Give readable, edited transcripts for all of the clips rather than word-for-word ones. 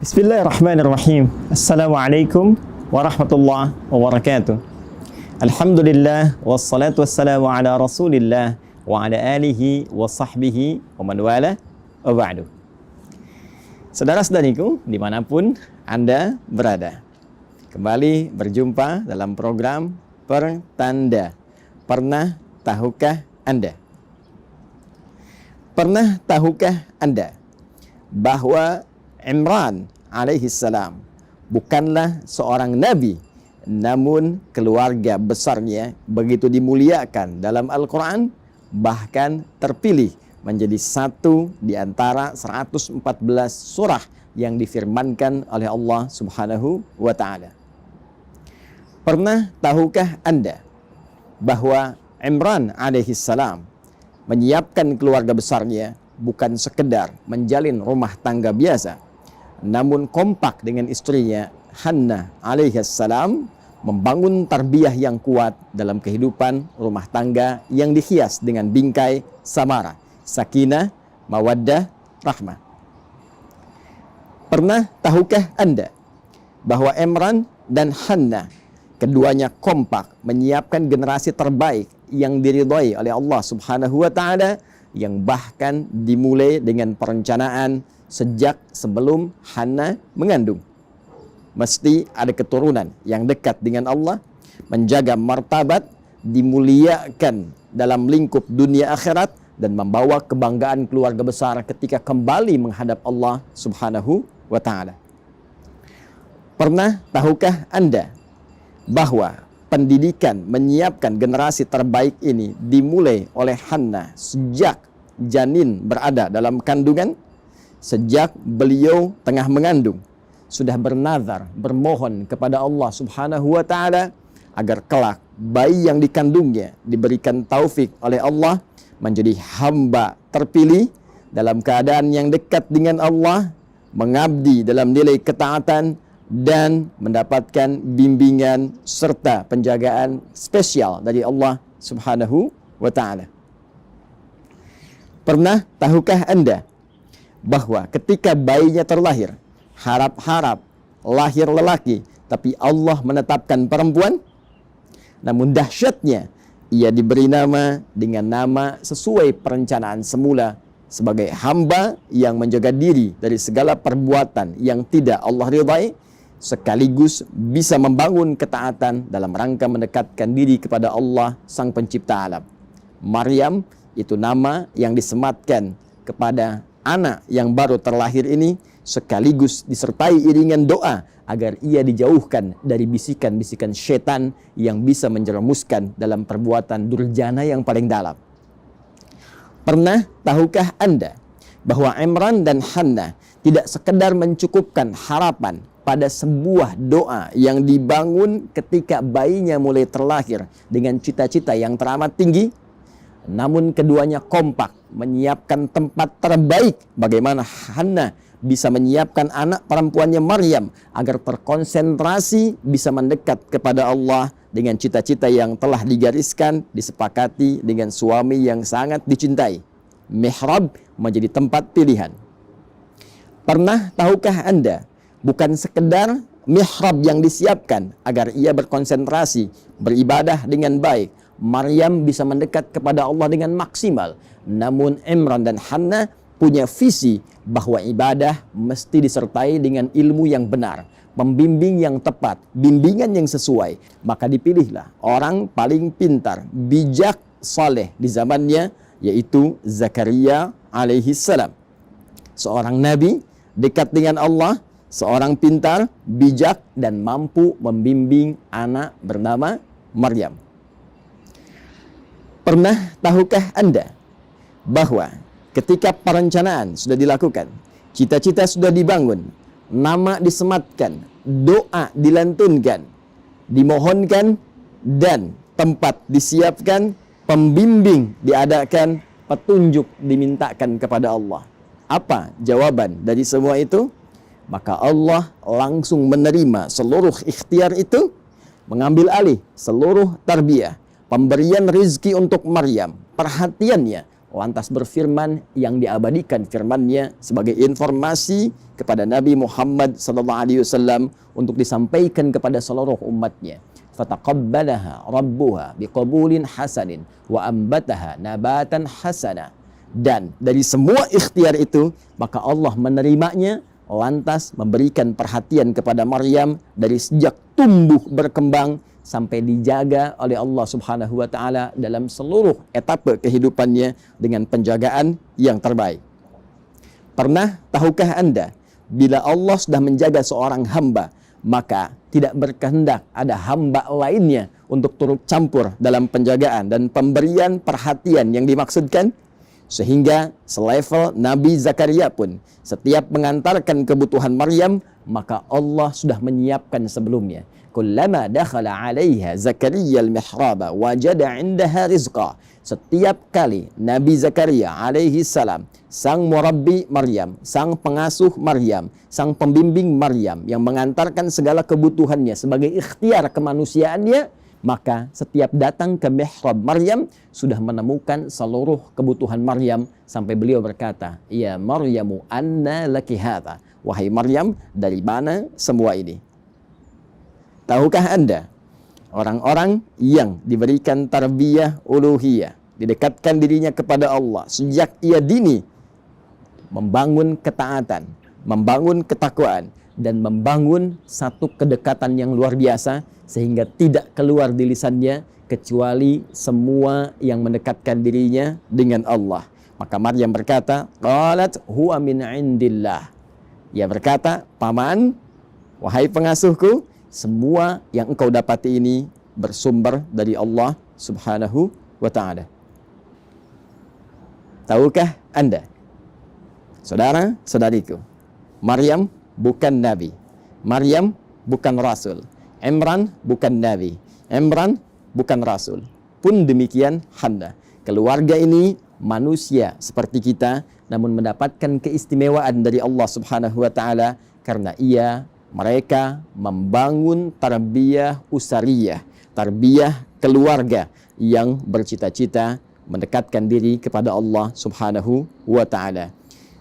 Bismillahirrahmanirrahim. Assalamualaikum warahmatullahi wabarakatuh. Alhamdulillah wassalatu wassalamu ala Rasulillah wa ala alihi wa sahbihi wa man wala wa ba'du. Saudara-saudariku dimanapun Anda berada, kembali berjumpa dalam program Pertanda. Pernah tahukah Anda? Pernah tahukah Anda bahwa Imran alaihissalam bukanlah seorang nabi, namun keluarga besarnya begitu dimuliakan dalam Al-Quran, bahkan terpilih menjadi satu di antara 114 surah yang difirmankan oleh Allah Subhanahu wa Ta'ala. Pernah tahukah Anda bahwa Imran alaihissalam menyiapkan keluarga besarnya bukan sekedar menjalin rumah tangga biasa, namun kompak dengan istrinya Hannah alaihissalam membangun tarbiyah yang kuat dalam kehidupan rumah tangga yang dihias dengan bingkai samara, sakinah, mawaddah, rahmah. Pernah tahukah Anda bahwa Imran dan Hannah keduanya kompak menyiapkan generasi terbaik yang diridhai oleh Allah Subhanahu wa Ta'ala, yang bahkan dimulai dengan perencanaan sejak sebelum Hannah mengandung. Mesti ada keturunan yang dekat dengan Allah, menjaga martabat, dimuliakan dalam lingkup dunia akhirat, dan membawa kebanggaan keluarga besar ketika kembali menghadap Allah Subhanahu wa Ta'ala. Pernah tahukah Anda bahwa pendidikan menyiapkan generasi terbaik ini dimulai oleh Hannah sejak janin berada dalam kandungan? Sejak beliau tengah mengandung, sudah bernazar, bermohon kepada Allah Subhanahu wa Ta'ala agar kelak bayi yang dikandungnya diberikan taufik oleh Allah menjadi hamba terpilih dalam keadaan yang dekat dengan Allah, mengabdi dalam nilai ketaatan, dan mendapatkan bimbingan serta penjagaan spesial dari Allah Subhanahu wa Ta'ala. Pernah tahukah Anda bahwa ketika bayinya terlahir, harap-harap lahir lelaki, tapi Allah menetapkan perempuan? Namun dahsyatnya, ia diberi nama dengan nama sesuai perencanaan semula, sebagai hamba yang menjaga diri dari segala perbuatan yang tidak Allah ridhai, sekaligus bisa membangun ketaatan dalam rangka mendekatkan diri kepada Allah Sang Pencipta alam. Maryam itu nama yang disematkan kepada anak yang baru terlahir ini, sekaligus disertai iringan doa agar ia dijauhkan dari bisikan-bisikan setan yang bisa menjerumuskan dalam perbuatan durjana yang paling dalam. Pernah tahukah Anda bahwa Imran dan Hannah tidak sekedar mencukupkan harapan pada sebuah doa yang dibangun ketika bayinya mulai terlahir dengan cita-cita yang teramat tinggi, namun keduanya kompak menyiapkan tempat terbaik bagaimana Hannah bisa menyiapkan anak perempuannya Maryam agar terkonsentrasi bisa mendekat kepada Allah dengan cita-cita yang telah digariskan, disepakati dengan suami yang sangat dicintai. Mihrab menjadi tempat pilihan. Pernah tahukah Anda, bukan sekedar mihrab yang disiapkan agar ia berkonsentrasi, beribadah dengan baik, Maryam bisa mendekat kepada Allah dengan maksimal, namun Imran dan Hannah punya visi bahwa ibadah mesti disertai dengan ilmu yang benar, pembimbing yang tepat, bimbingan yang sesuai. Maka dipilihlah orang paling pintar, bijak, saleh di zamannya, yaitu Zakaria alaihissalam. Seorang nabi dekat dengan Allah, seorang pintar, bijak, dan mampu membimbing anak bernama Maryam. Pernah tahukah Anda bahwa ketika perencanaan sudah dilakukan, cita-cita sudah dibangun, nama disematkan, doa dilantunkan, dimohonkan, dan tempat disiapkan, pembimbing diadakan, petunjuk dimintakan kepada Allah? Apa jawaban dari semua itu? Maka Allah langsung menerima seluruh ikhtiar itu, mengambil alih seluruh tarbiyah, pemberian rizki untuk Maryam, perhatiannya lantas berfirman yang diabadikan firman-Nya sebagai informasi kepada Nabi Muhammad SAW untuk disampaikan kepada seluruh umatnya. Fataqabbalaha rabbuha biqabulin hasanin wa ambataha nabatan hasana. Dan dari semua ikhtiar itu, maka Allah menerimanya, lantas memberikan perhatian kepada Maryam dari sejak tumbuh berkembang sampai dijaga oleh Allah Subhanahu wa taala dalam seluruh etapa kehidupannya dengan penjagaan yang terbaik. Pernah tahukah Anda, bila Allah sudah menjaga seorang hamba, maka tidak berkehendak ada hamba lainnya untuk turut campur dalam penjagaan dan pemberian perhatian yang dimaksudkan? Sehingga selevel Nabi Zakaria pun setiap mengantarkan kebutuhan Maryam, maka Allah sudah menyiapkan sebelumnya. Kullama dakhala 'alaiha Zakaria al-mihraba wajada 'indaha rizqa. Setiap kali Nabi Zakaria alaihi salam, sang murabbi Maryam, sang pengasuh Maryam, sang pembimbing Maryam yang mengantarkan segala kebutuhannya sebagai ikhtiar kemanusiaannya, maka setiap datang ke mihrab Maryam sudah menemukan seluruh kebutuhan Maryam sampai beliau berkata, "Ya Maryamu, anna laki hadza?" Wahai Maryam, dari mana semua ini? Tahukah Anda, orang-orang yang diberikan tarbiyah uluhiyah, didekatkan dirinya kepada Allah sejak ia dini, membangun ketaatan, membangun ketakwaan, dan membangun satu kedekatan yang luar biasa, sehingga tidak keluar di lisannya kecuali semua yang mendekatkan dirinya dengan Allah. Maka Maryam berkata, qalat huwa min indillah. Ia berkata, paman, wahai pengasuhku, semua yang engkau dapati ini bersumber dari Allah Subhanahu wa ta'ala. Tahukah Anda, saudara-saudariku, Maryam bukan nabi, Maryam bukan rasul, Imran bukan nabi, Imran bukan rasul. Pun demikian Hannah. Keluarga ini manusia seperti kita, namun mendapatkan keistimewaan dari Allah Subhanahu wa taala karena mereka membangun tarbiyah usariyah, tarbiyah keluarga yang bercita-cita mendekatkan diri kepada Allah Subhanahu wa taala.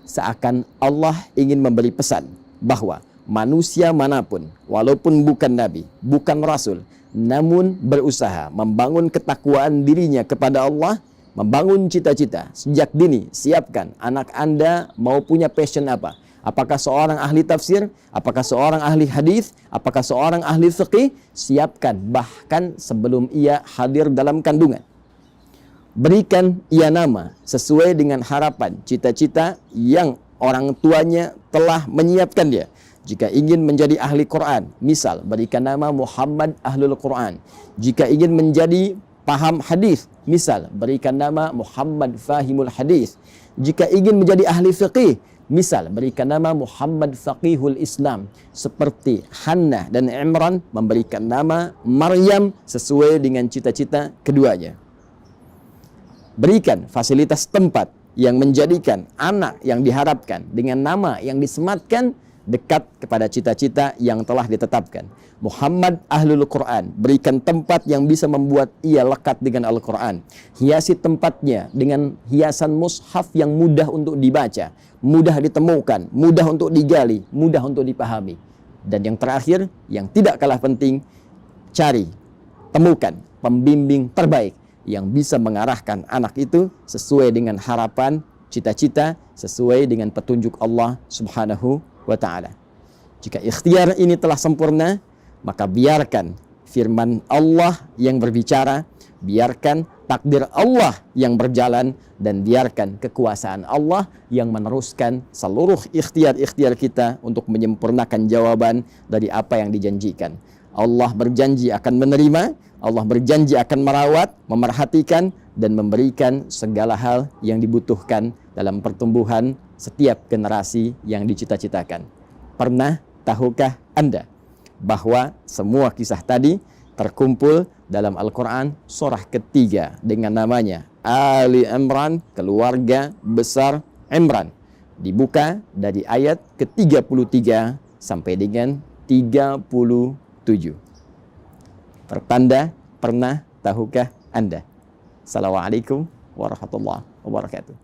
Seakan Allah ingin memberi pesan bahwa manusia manapun, walaupun bukan nabi, bukan rasul, namun berusaha membangun ketakwaan dirinya kepada Allah, membangun cita-cita sejak dini. Siapkan anak Anda mau punya passion apa? Apakah seorang ahli tafsir? Apakah seorang ahli hadis? Apakah seorang ahli fiqih? Siapkan bahkan sebelum ia hadir dalam kandungan. Berikan ia nama sesuai dengan harapan, cita-cita yang orang tuanya telah menyiapkan dia. Jika ingin menjadi ahli Quran, misal berikan nama Muhammad Ahlul Quran. Jika ingin menjadi paham hadis, misal berikan nama Muhammad Fahimul Hadis. Jika ingin menjadi ahli fiqih, misal berikan nama Muhammad Faqihul Islam. Seperti Hannah dan Imran memberikan nama Maryam sesuai dengan cita-cita keduanya. Berikan fasilitas tempat yang menjadikan anak yang diharapkan dengan nama yang disematkan dekat kepada cita-cita yang telah ditetapkan. Muhammad Ahlul Quran, berikan tempat yang bisa membuat ia lekat dengan Al-Quran. Hiasi tempatnya dengan hiasan mushaf yang mudah untuk dibaca, mudah ditemukan, mudah untuk digali, mudah untuk dipahami. Dan yang terakhir, yang tidak kalah penting, cari, temukan pembimbing terbaik yang bisa mengarahkan anak itu sesuai dengan harapan, cita-cita, sesuai dengan petunjuk Allah Subhanahu wa ta'ala. Jika ikhtiar ini telah sempurna, maka biarkan firman Allah yang berbicara, biarkan takdir Allah yang berjalan, dan biarkan kekuasaan Allah yang meneruskan seluruh ikhtiar-ikhtiar kita untuk menyempurnakan jawaban dari apa yang dijanjikan. Allah berjanji akan menerima, Allah berjanji akan merawat, memerhatikan, dan memberikan segala hal yang dibutuhkan dalam pertumbuhan setiap generasi yang dicita-citakan. Pernah tahukah Anda bahwa semua kisah tadi terkumpul dalam Al-Quran surah ketiga dengan namanya Ali Imran, keluarga besar Imran. Dibuka dari ayat ke-33 sampai dengan 37. Tertanda pernah tahukah Anda? Assalamualaikum warahmatullahi wabarakatuh.